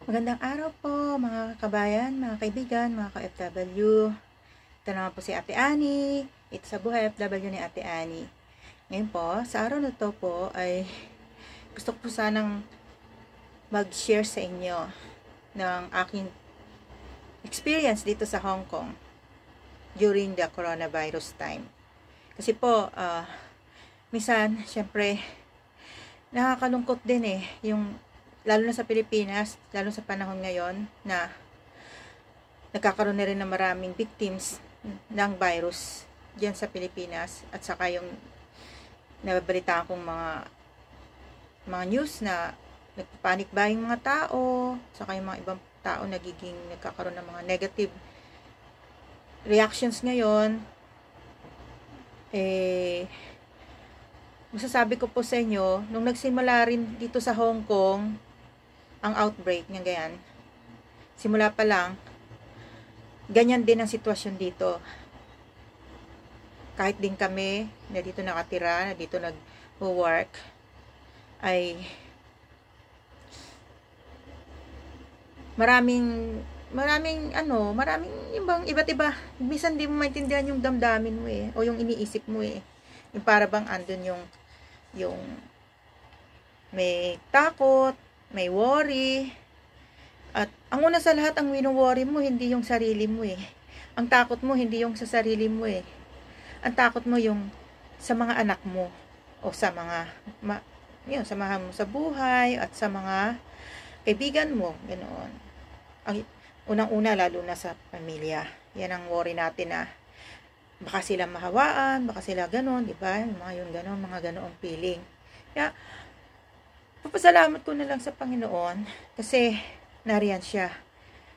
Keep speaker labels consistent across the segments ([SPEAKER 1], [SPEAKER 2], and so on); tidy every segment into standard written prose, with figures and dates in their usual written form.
[SPEAKER 1] Magandang araw po mga kabayan, mga kaibigan, mga ka-FW. Ito naman po si Ate Annie. Ito sa buhay FW ni Ate Annie. Ngayon po, sa araw na to po ay gusto ko po sanang mag-share sa inyo ng aking experience dito sa Hong Kong during the coronavirus time. Kasi po, minsan, syempre, nakakalungkot din yung lalo na sa Pilipinas, lalo sa panahon ngayon na nagkakaroon na rin ng maraming victims ng virus diyan sa Pilipinas, at saka yung nababalitaan kong mga news na nagpapanic buying mga tao, saka yung mga ibang tao nagkakaroon ng mga negative reactions ngayon. Masasabi ko po sa inyo, nung nagsimula rin dito sa Hong Kong ang outbreak ng ganyan, simula pa lang, ganyan din ang sitwasyon dito. Kahit din kami na dito nakatira, na dito nag-work, ay maraming iba't iba. Minsan di mo maintindihan yung damdamin mo o yung iniisip mo Yung para bang andun yung may takot, may worry. At ang una sa lahat, ang wino-worry mo, hindi yung sarili mo Ang takot mo, hindi yung sa sarili mo Ang takot mo yung sa mga anak mo, o sa mga samahan mo sa buhay, at sa mga kaibigan mo, ganoon. Ang unang-una, lalo na sa pamilya. Yan ang worry natin na baka sila mahawaan, baka sila gano'n, di ba? Mga gano'ng feeling. Kaya, papasalamat ko na lang sa Panginoon kasi nariyan siya.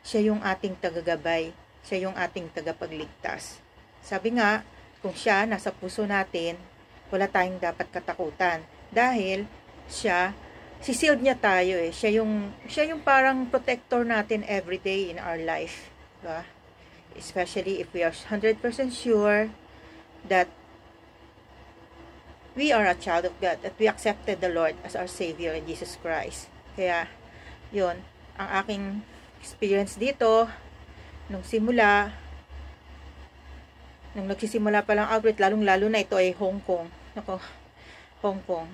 [SPEAKER 1] Siya yung ating tagagabay. Siya yung ating tagapagligtas. Sabi nga, kung siya nasa puso natin, wala tayong dapat katakutan. Dahil sisild niya tayo Siya yung parang protector natin everyday in our life. Diba? Especially if we are 100% sure that we are a child of God, that we accepted the Lord as our Savior in Jesus Christ. Kaya, yun, ang aking experience dito, nung nagsisimula pa lang outbreak, lalong-lalo na ito ay Hong Kong. Hong Kong.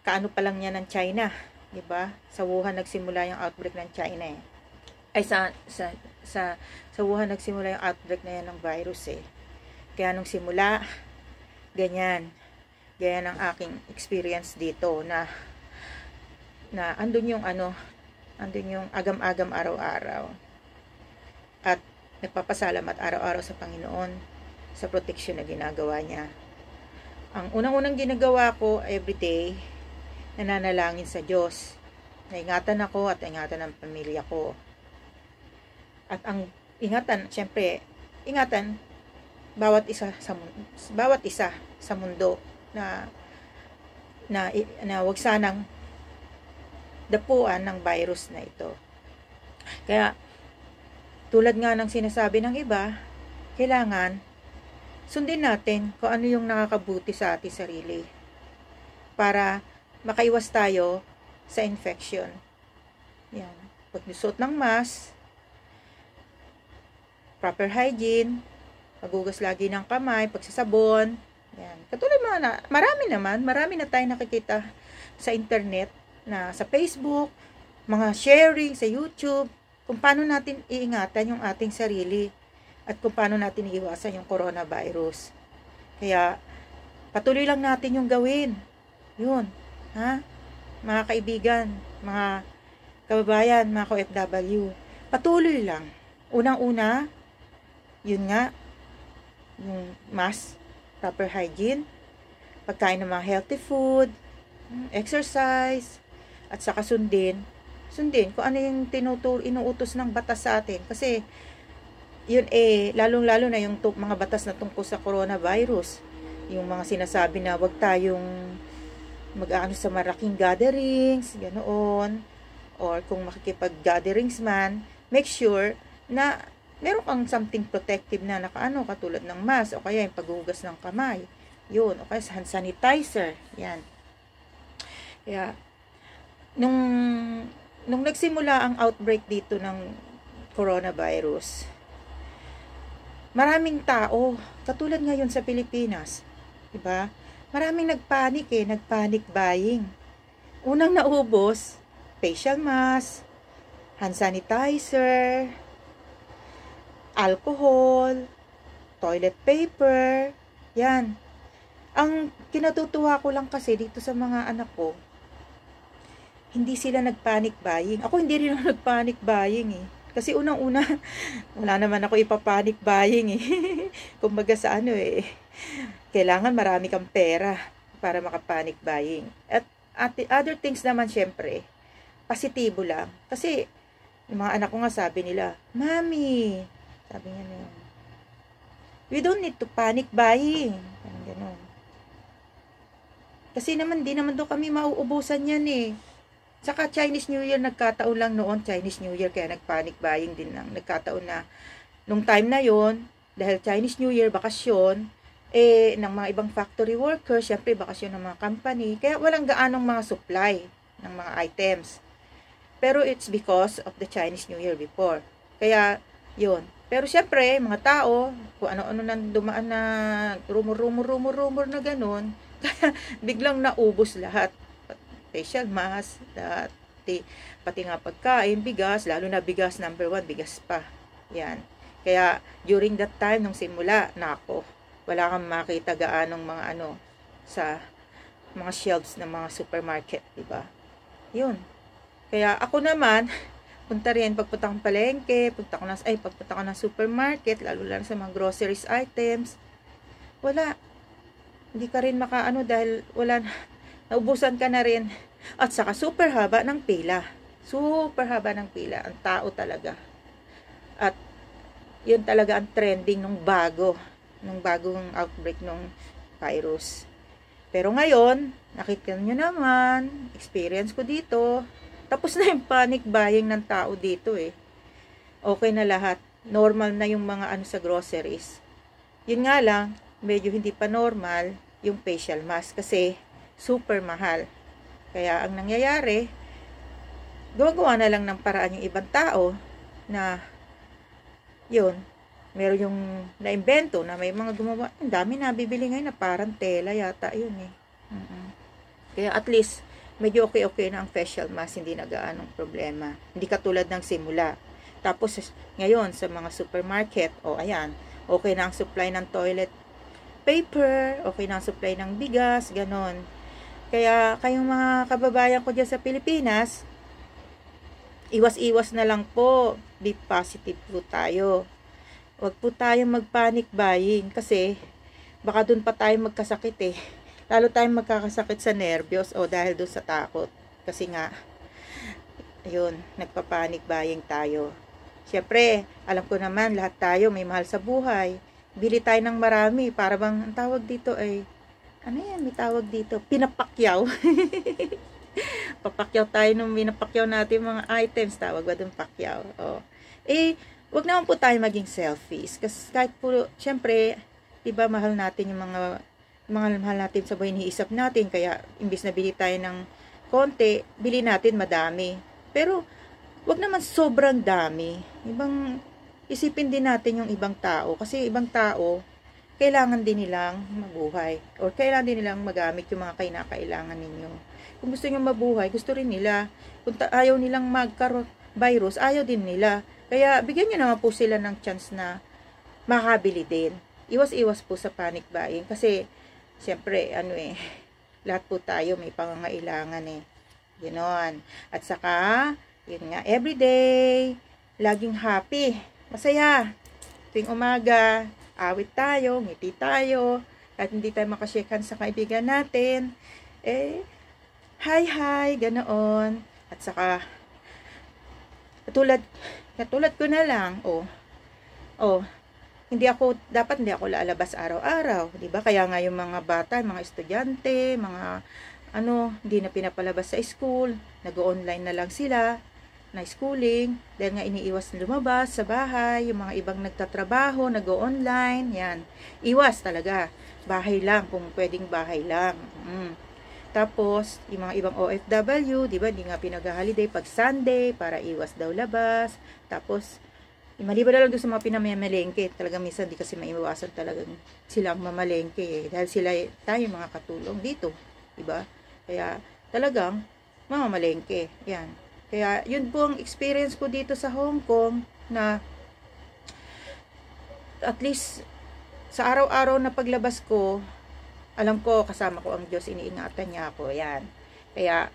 [SPEAKER 1] Kaano pa lang niya ng China, di ba? Sa Wuhan nagsimula yung outbreak ng China sa Wuhan nagsimula yung outbreak na yan ng virus Kaya nung simula, ganyan ang aking experience dito na andun yung agam-agam araw-araw. At nagpapasalamat araw-araw sa Panginoon sa protection na ginagawa niya. Ang unang-unang ginagawa ko everyday, nananalangin sa Diyos. Naingatan ako at ingatan ng pamilya ko. At ang ingatan, syempre, bawat isa sa mundo na wag sanang dapuan ng virus na ito. Kaya, tulad nga ng sinasabi ng iba, kailangan sundin natin kung ano yung nakakabuti sa ating sarili para makaiwas tayo sa infection. Yan. Pagsusuot ng mask, proper hygiene, paghugas lagi ng kamay, pagsasabon. Yan. Katulad marami na tayong nakikita sa internet, na sa Facebook, mga sharing sa YouTube, kung paano natin iingatan yung ating sarili at kung paano natin iiwasan yung coronavirus. Kaya, patuloy lang natin yung gawin. Yun. Mga kaibigan, mga kababayan, mga ka-FW, patuloy lang. Unang-una, yun nga, yung mask, proper hygiene, pagkain ng mga healthy food, exercise, at saka sundin kung ano yung inuutos ng batas sa atin. Kasi, yun lalong-lalo na yung mga batas na tungkol sa coronavirus. Yung mga sinasabi na wag tayong mag-aano sa malaking gatherings, ganoon. Or kung makikipag-gatherings man, make sure na meron kang something protective na nakaano, katulad ng mask, o kaya yung paghuhugas ng kamay. Yun, o kaya hand sanitizer. Yan. Kaya, nung nung nagsimula ang outbreak dito ng coronavirus, maraming tao, katulad ngayon sa Pilipinas, diba? Maraming nagpanic nagpanic buying. Unang naubos, facial mask, hand sanitizer, alcohol, toilet paper, yan. Ang kinatutuwa ko lang kasi dito sa mga anak ko, hindi sila nagpanic buying. Ako hindi rin ako nagpanic buying Kasi unang-una, wala naman ako ipapanic buying Kumbaga sa kailangan marami kang pera para makapanic buying. At other things naman syempre, positibo lang. Kasi, yung mga anak ko nga sabi nila, Mami, sabi niya na we don't need to panic buying. Ganun. Kasi naman, di naman doon kami mauubusan yan Saka Chinese New Year, nagkataon lang noon, Chinese New Year, kaya nagpanic buying din lang. Nagkataon na, nung time na yon dahil Chinese New Year, bakasyon, ng mga ibang factory workers, syempre bakasyon ng mga company, kaya walang gaanong mga supply ng mga items. Pero it's because of the Chinese New Year before. Kaya, yun. Pero syempre, mga tao, kung ano-ano nang dumaan na rumor na ganun, kaya biglang naubos lahat. Facial mask, pati nga pagkain, bigas, lalo na bigas, number 1, bigas pa. Yan. Kaya, during that time, nung simula, nako, wala kang makita gaanong mga sa mga shelves ng mga supermarket, diba? Yun. Kaya, ako naman, pagpunta ko ng palengke, pagpunta ko ng supermarket, lalo lang sa mga groceries items, wala. Hindi ka rin dahil wala naubusan ka na rin. At saka super haba ng pila. Super haba ng pila. Ang tao talaga. At yun talaga ang trending nung bagong outbreak ng virus. Pero ngayon, nakita nyo naman, experience ko dito, tapos na yung panic buying ng tao dito Okay na lahat. Normal na yung mga sa groceries. Yun nga lang, medyo hindi pa normal yung facial mask kasi super mahal. Kaya ang nangyayari, gumagawa na lang ng paraan yung ibang tao na yun, meron yung naimbento na may mga gumawa. Ang dami nabibili ngayon na parang tela yata yun Kaya at least medyo okay na ang facial mask, hindi na gaanong problema. Hindi katulad ng simula. Tapos ngayon sa mga supermarket, ayan, okay na ang supply ng toilet paper, okay na ang supply ng bigas, ganon. Kaya kayong mga kababayan ko dyan sa Pilipinas, iwas-iwas na lang po. Be positive po tayo. Huwag po tayong mag-panic buying kasi baka dun pa tayo magkasakit Lalo tayong magkakasakit sa nervyos dahil dun sa takot. Kasi nga, ayun, nagpa-panic buying tayo. Siyempre, alam ko naman, lahat tayo may mahal sa buhay. Bili tayo ng marami para bang ang tawag dito may tawag dito, pinapakyaw. Papakyaw tayo nung pinapakyaw natin mga items, tawag ba dun pakyaw? Wag naman po tayo maging selfish. Kasi kahit po, syempre, diba mahal natin yung mga mahal natin sa buhay, iniisip natin. Kaya, imbis na bili tayo ng konti, bili natin madami. Pero, wag naman sobrang dami. Isipin din natin yung ibang tao. Kasi ibang tao, kailangan din nilang mabuhay. Or kailangan din nilang magamit yung mga kinakailangan ninyo. Kung gusto nyo mabuhay, gusto rin nila. Kung ayaw nilang magka-virus, ayaw din nila. Kaya, bigyan nyo naman po sila ng chance na makabili din. Iwas-iwas po sa panic buying. Kasi, siyempre, lahat po tayo may pangangailangan Ganoon. At saka, yun nga, everyday, laging happy, masaya. Tuwing umaga, awit tayo, ngiti tayo, at hindi tayo makashake hands sa kaibigan natin, hi, ganoon. At saka, katulad ko na lang, dapat hindi ako lalabas araw-araw, di ba? Kaya nga yung mga bata, mga estudyante, mga hindi na pinapalabas sa school, nag-online na lang sila, na schooling, dahil nga iniiwas na lumabas sa bahay, yung mga ibang nagtatrabaho, nag-online, yan. Iwas talaga. Bahay lang, kung pwedeng bahay lang. Tapos, yung mga ibang OFW, di ba, hindi nga pinag-holiday pag Sunday para iwas daw labas. Tapos, maliban na lang doon sa mga pinamamalengke, talagang minsan di kasi maiwasan talagang silang mamalengke dahil sila tayo mga katulong dito, di ba? Kaya talagang mamamalengke. Yan. Kaya yun po ang experience ko dito sa Hong Kong na at least sa araw-araw na paglabas ko, alam ko kasama ko ang Diyos, iniingatan niya ako. Yan. Kaya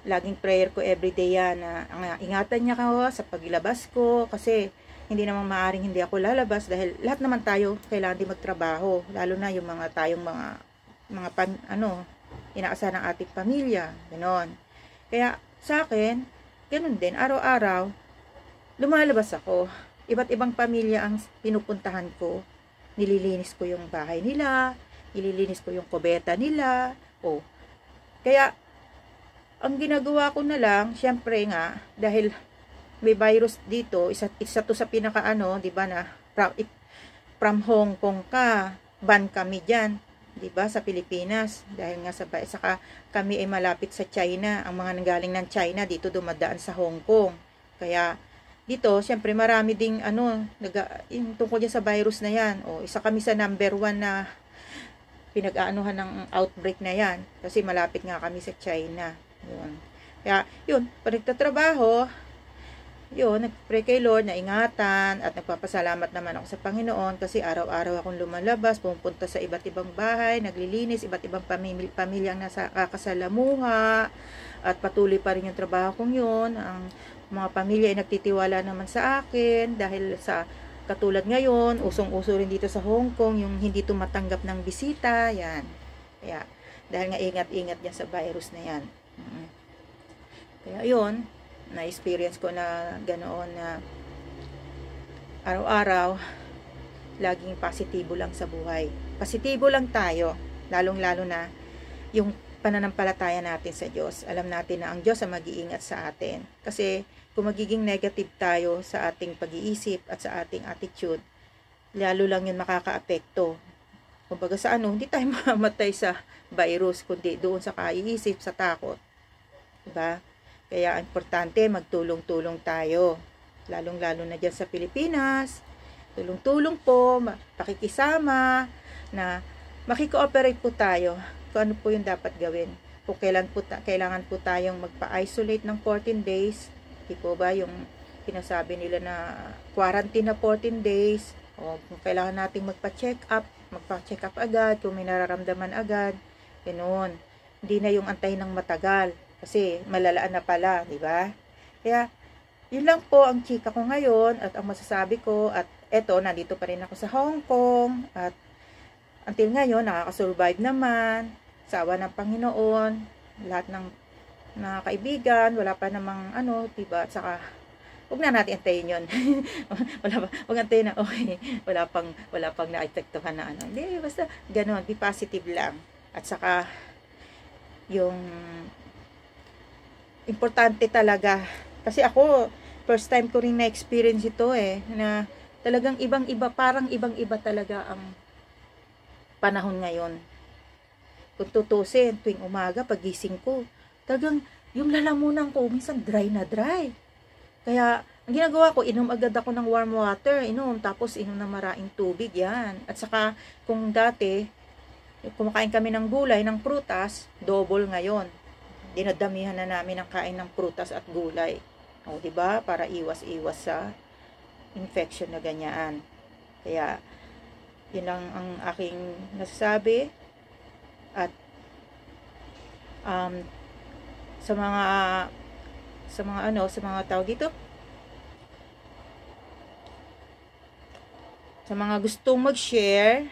[SPEAKER 1] laging prayer ko everyday yan na ingatan niya ako sa paglabas ko kasi hindi naman maaaring hindi ako lalabas dahil lahat naman tayo kailangan din magtrabaho, lalo na yung mga tayong mga inaasahan ng ating pamilya, ganoon. Kaya sa akin, ganoon din, araw-araw lumalabas ako. Iba't ibang pamilya ang pinupuntahan ko. Nililinis ko yung bahay nila, nililinis ko yung kubeta nila. Kaya ang ginagawa ko na lang, syempre nga, dahil may virus dito, isa to sa pinaka di ba na from Hong Kong ka, ban kami diyan, di ba, sa Pilipinas, dahil nga saka kami ay malapit sa China, ang mga nanggaling ng China dito dumadaan sa Hong Kong. Kaya dito, syempre marami ding yung tungkol dyan sa virus na yan. Isa kami sa number 1 na pinag-aanuhan ng outbreak na yan kasi malapit nga kami sa China. Yun. Kaya yun, pag nagtatrabaho, yun, nagpray kay Lord na ingatan at nagpapasalamat naman ako sa Panginoon kasi araw-araw akong lumalabas, pumunta sa iba't ibang bahay, naglilinis, iba't ibang pamilyang nasa kakasalamuha at patuloy pa rin yung trabaho kong yun. Ang mga pamilya ay nagtitiwala naman sa akin dahil sa katulad ngayon, usong-uso rin dito sa Hong Kong yung hindi tumatanggap ng bisita, yan. Kaya, dahil nga ingat-ingat yan sa virus na yan. Kaya yun, na-experience ko na ganoon na araw-araw laging positibo lang sa buhay. Positibo lang tayo, lalong-lalo na yung pananampalataya natin sa Diyos. Alam natin na ang Diyos ang mag-iingat sa atin. Kasi kung magiging negative tayo sa ating pag-iisip at sa ating attitude, lalo lang yun makakaapekto. Kumbaga sa hindi tayo mamamatay sa virus, kundi doon sa kaiisip, sa takot. Diba? Kaya importante magtulong-tulong tayo. Lalong-lalo na dyan sa Pilipinas. Tulong-tulong po, pakikisama, na makikooperate po tayo kung ano po yung dapat gawin. Kung kailangan po tayong magpa-isolate ng 14 days, di po ba yung pinasabi nila na quarantine na 14 days, o kung kailangan nating magpa-check up agad, kung may nararamdaman agad, ganoon. Hindi na yung antayin ng matagal. Kasi malalaan na pala, di ba? Kaya, yun lang po ang chika ko ngayon at ang masasabi ko. At eto, nandito pa rin ako sa Hong Kong. At until ngayon, nakakasurvive naman. Sa awa ng Panginoon. Lahat ng mga kaibigan, wala pa namang diba? At saka, huwag na natin antayin yun. Huwag antayin na, okay, wala pang na-epektuhan na Hindi, basta ganun, be positive lang. At saka, yung importante talaga. Kasi ako, first time ko rin na-experience ito na talagang ibang-iba, parang ibang-iba talaga ang panahon ngayon. Kung tutusin, tuwing umaga, pagising ko, talagang yung lalamunan ko, minsan dry na dry. Kaya, ang ginagawa ko, inom agad ako ng warm water, tapos inom ng maraming tubig, yan. At saka, kung dati, kumakain kami ng gulay, ng prutas, double ngayon. Dinadamihan na namin ang kain ng prutas at gulay. Diba? Para iwas-iwas sa infection na ganyan. Kaya, yun lang ang aking nasasabi. At, sa mga tawag dito, sa mga gustong mag-share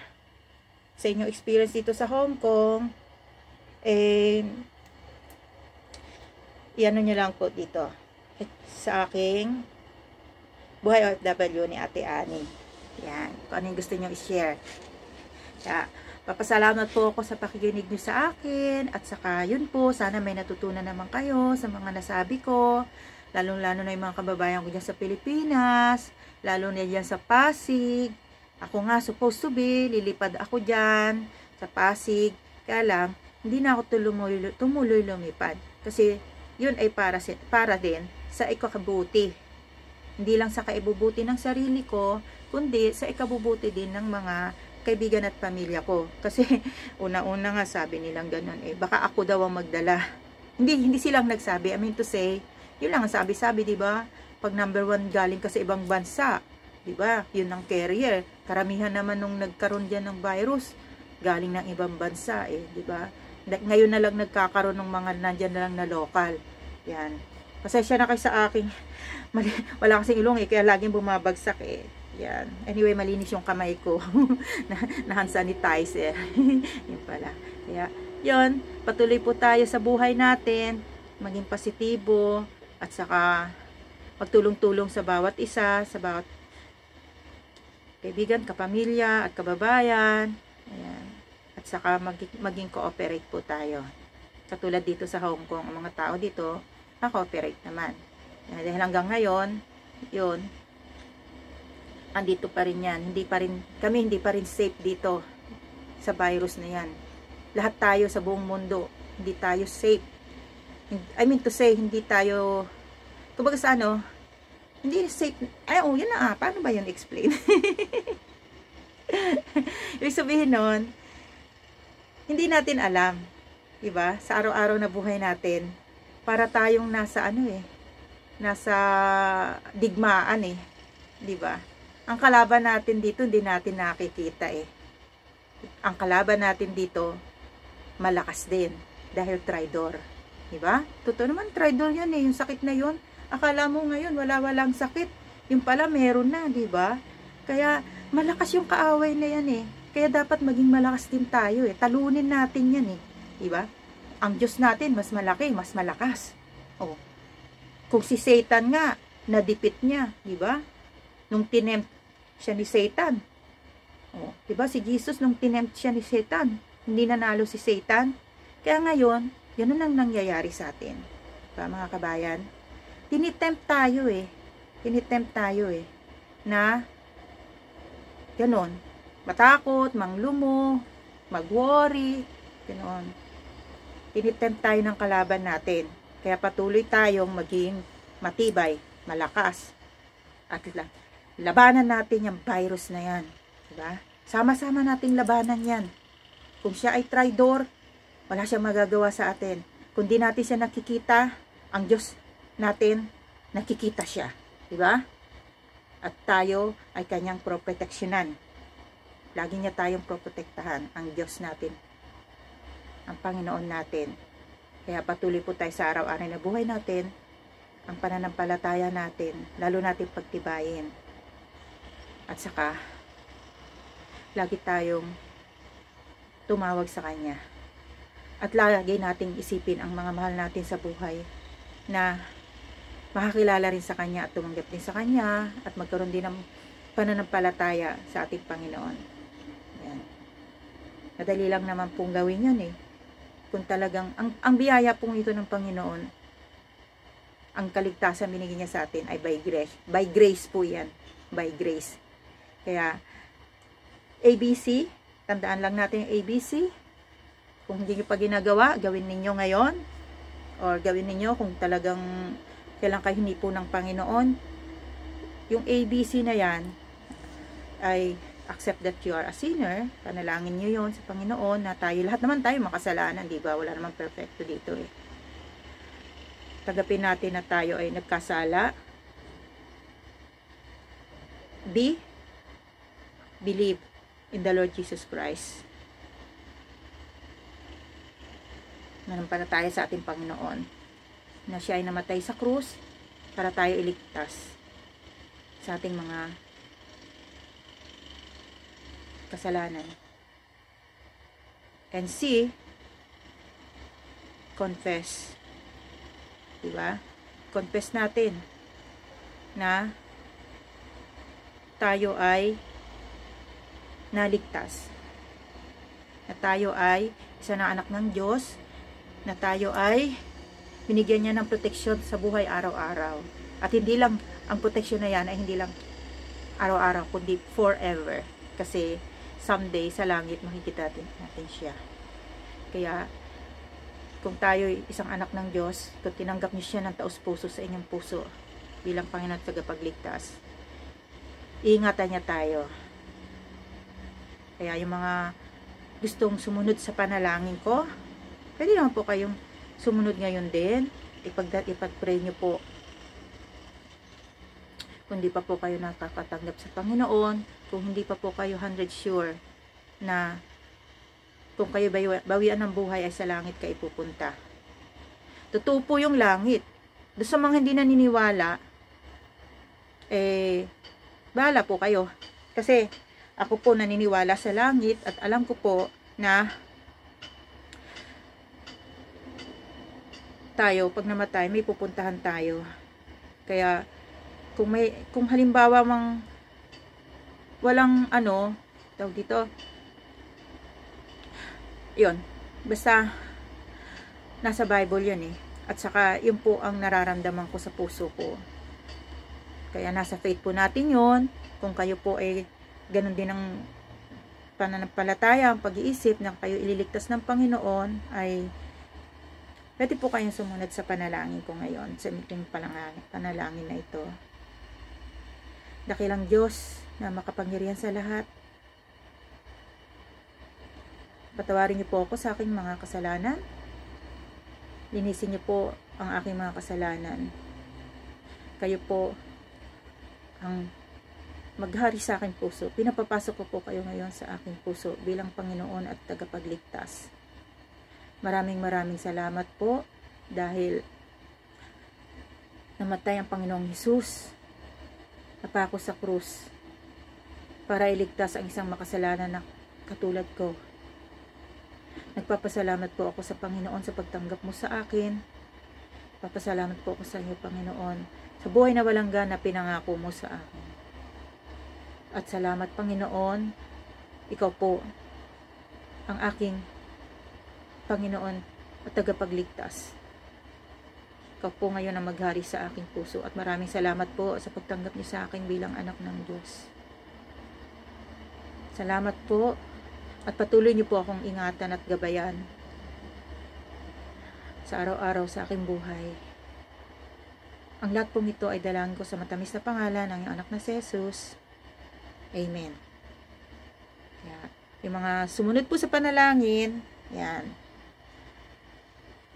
[SPEAKER 1] sa inyong experience dito sa Hong Kong, iano nyo lang po dito sa aking Buhay OFW ni Ate Annie. Yan, kung ano yung gusto nyo i-share. Kaya, papasalamat po ako sa pakikinig nyo sa akin. At saka, yun po, sana may natutunan naman kayo sa mga nasabi ko. Lalong-lalo na yung mga kababayan ko dyan sa Pilipinas. Lalo na dyan sa Pasig. Ako nga, supposed to be, lilipad ako dyan sa Pasig. Kaya lang, hindi na ako tumuloy lumipad. Kasi yun ay para din sa ikabubuti. Hindi lang sa kaibubuti ng sarili ko, kundi sa ikabubuti din ng mga kaibigan at pamilya ko. Kasi una-una nga sabi nilang ganun baka ako daw ang magdala. Hindi silang nagsabi. I mean to say, yun lang ang sabi-sabi, di ba? Pag number 1 galing ka sa ibang bansa, di ba? Yun ang carrier. Karamihan naman nung nagkaroon diyan ng virus, galing ng ibang bansa di ba? Ngayon na lang nagkakaroon ng mga nandiyan na lang na local. Yan. Pasensya na kayo sa aking wala kasing ilong kaya laging bumabagsak Yan. Anyway, malinis yung kamay ko na hand sanitizer. Yun pala. Kaya, yun, patuloy po tayo sa buhay natin, maging positibo, at saka magtulong-tulong sa bawat isa, sa bawat kaibigan, kapamilya, at kababayan. Ayan. At saka maging cooperate po tayo. Katulad dito sa Hong Kong, ang mga tao dito, na-cooperate naman. Dahil hanggang ngayon, yun, andito pa rin yan. Kami hindi pa rin safe dito sa virus na yan. Lahat tayo sa buong mundo, hindi tayo safe. I mean to say, hindi tayo, kumbaga sa hindi safe. Yun na paano ba yun explain? Ibig sabihin nun, hindi natin alam, diba? Sa araw-araw na buhay natin, para tayong nasa nasa digmaan diba? Ang kalaban natin dito, hindi natin nakikita Ang kalaban natin dito, malakas din, dahil traidor. Diba? Totoo naman, traidor yan yung sakit na yun. Akala mo ngayon, walang sakit. Yung pala, meron na, diba? Kaya, malakas yung kaaway na yan Kaya dapat maging malakas din tayo Talunin natin yan Diba? Ang Diyos natin, mas malaki, mas malakas. Kung si Satan nga, nadipit niya, diba? Nung tinempt siya ni Satan. Diba? Si Jesus, nung tinempt siya ni Satan, hindi nanalo si Satan. Kaya ngayon, ganun ang nangyayari sa atin. Diba, mga kabayan? Tinitempt tayo Tinitempt tayo na ganun. Matakot, manglumo, mag-worry, ganoon. Tinitempt tayo ng kalaban natin. Kaya patuloy tayong maging matibay, malakas. At labanan natin yung virus na yan. Diba? Sama-sama nating labanan yan. Kung siya ay traidor, wala siyang magagawa sa atin. Kung di natin siya nakikita, ang Diyos natin, nakikita siya. Diba? At tayo ay kanyang proteksyonan. Lagi niya tayong protektahan, ang Diyos natin, ang Panginoon natin. Kaya patuloy po tayo sa araw-araw na buhay natin, ang pananampalataya natin, lalo natin pagtibayin. At saka, lagi tayong tumawag sa Kanya. At lagi nating isipin ang mga mahal natin sa buhay na makakilala rin sa Kanya at tumanggap din sa Kanya at magkaroon din ng pananampalataya sa ating Panginoon. Yan. Madali lang naman pong gawin yun Kung talagang, ang biyaya pong ito ng Panginoon, ang kaligtasan binigyan niya sa atin ay by grace. By grace po yan. By grace. Kaya, ABC, tandaan lang natin yung ABC. Kung hindi nyo pa ginagawa, gawin ninyo ngayon. Or gawin ninyo kung talagang kailan kayo hinipo ng Panginoon. Yung ABC na yan, ay accept that you are a sinner. Panalangin nyo yun sa Panginoon na tayo, lahat naman tayo makasalanan, di ba? Wala naman perfecto dito Tagapin natin na tayo ay nagkasala. B, believe in the Lord Jesus Christ. Manampalataya sa ating Panginoon na siya ay namatay sa krus para tayo iligtas sa ating mga kasalanan. And C, confess. Diba? Confess natin na tayo ay naligtas. Na tayo ay isa na anak ng Diyos. Na tayo ay binigyan niya ng proteksyon sa buhay araw-araw. At hindi lang, ang proteksyon na yan ay hindi lang araw-araw, kundi forever. Kasi someday sa langit makikita natin siya. Kaya kung tayo isang anak ng Diyos, kung tinanggap niyo siya ng taos-puso sa inyong puso bilang Panginoon at tagapagligtas, iingatan niya tayo. Kaya yung mga gustong sumunod sa panalangin ko, pwede naman po kayong sumunod ngayon din. Ipag-pray niyo po. Kung hindi pa po kayo nakakatanggap sa Panginoon, kung hindi pa po kayo 100 sure na kung kayo bawian ng buhay ay sa langit kayo pupunta. Totoo po yung langit. Doon sa mga hindi naniniwala, bahala po kayo. Kasi ako po naniniwala sa langit at alam ko po na tayo, pag namatay, may pupuntahan tayo. Kaya, kung halimbawa walang tawag dito, yun, basta nasa Bible yun at saka yun po ang nararamdaman ko sa puso ko. Kaya nasa faith po natin yun. Kung kayo po ay ganun din ang pananampalataya, ang pag-iisip na kayo ililigtas ng Panginoon, ay pwede po kayong sumunod sa panalangin ko ngayon, sa miting panalangin na ito. Dakilang Diyos na makapangyarihan sa lahat, patawarin niyo po ako sa aking mga kasalanan. Linisin niyo po ang aking mga kasalanan. Kayo po ang maghari sa aking puso. Pinapapasok ko po kayo ngayon sa aking puso bilang Panginoon at tagapagligtas. Maraming salamat po dahil namatay ang Panginoong Hesus. Napako sa krus para iligtas ang isang makasalanan na katulad ko. Nagpapasalamat po ako sa Panginoon sa pagtanggap mo sa akin. Nagpapasalamat po ako sa iyo, Panginoon, sa buhay na walang hanggan na pinangako mo sa akin. At salamat, Panginoon, ikaw po ang aking Panginoon at tagapagligtas. Ikaw po ngayon ang maghari sa aking puso at maraming salamat po sa pagtanggap niyo sa akin bilang anak ng Diyos. Salamat po. At patuloy niyo po akong ingatan at gabayan sa araw-araw sa aking buhay. Ang lahat pong ito ay dalangin ko sa matamis na pangalan ng iyong anak na si Jesus. Amen. Kaya, yung mga sumunod po sa panalangin, yan.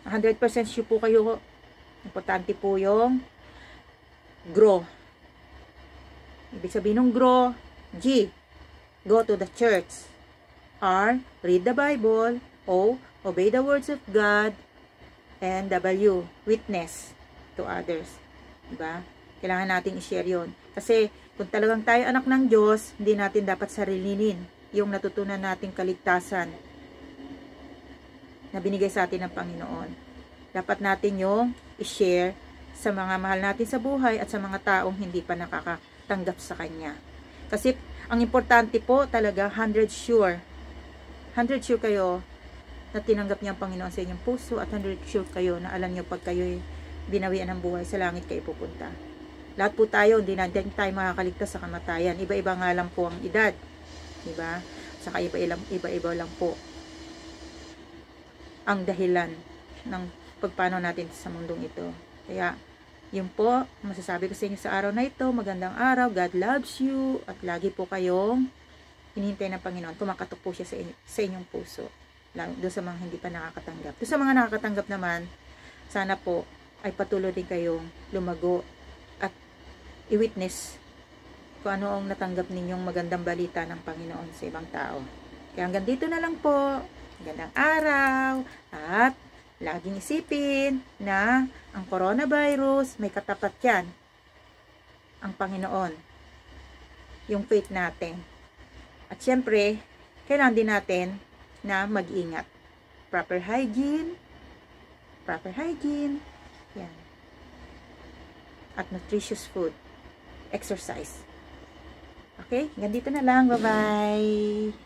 [SPEAKER 1] 100% sure po kayo. Importante po yung grow. Ibig sabihin ng grow, G, go to the church. R, read the Bible. O, obey the words of God. And W, witness to others. Diba? Kailangan natin i-share yun. Kasi, kung talagang tayo anak ng Diyos, hindi natin dapat sarilinin yung natutunan nating kaligtasan na binigay sa atin ng Panginoon. Dapat natin yung i-share sa mga mahal natin sa buhay at sa mga taong hindi pa nakakatanggap sa Kanya. Kasi, ang importante po talaga, 100 sure kayo na tinanggap niya ang Panginoon sa inyong puso at 100 sure kayo na alam niyo pag kayo'y binawian ng buhay, sa langit kayo pupunta. Lahat po tayo, hindi natin tayo makakaligtas sa kamatayan. Iba-iba nga lang po ang edad. Diba? Saka iba-iba lang po ang dahilan ng pagpanaw natin sa mundong ito. Kaya, yun po, masasabi ko sa inyo sa araw na ito, magandang araw, God loves you, at lagi po kayong hinihintay ng Panginoon, kumakatok po siya sa inyong puso. Doon sa mga hindi pa nakakatanggap. Doon sa mga nakakatanggap naman, sana po ay patuloy din kayong lumago at i-witness kung ano ang natanggap ninyong magandang balita ng Panginoon sa ibang tao. Kaya hanggang dito na lang po. Magandang araw at laging isipin na ang coronavirus, may katapat yan. Ang Panginoon. Yung faith natin. At syempre, kailangan din natin na mag-ingat. Proper hygiene. Yan. At nutritious food. Exercise. Okay? Hanggang dito na lang. Bye-bye.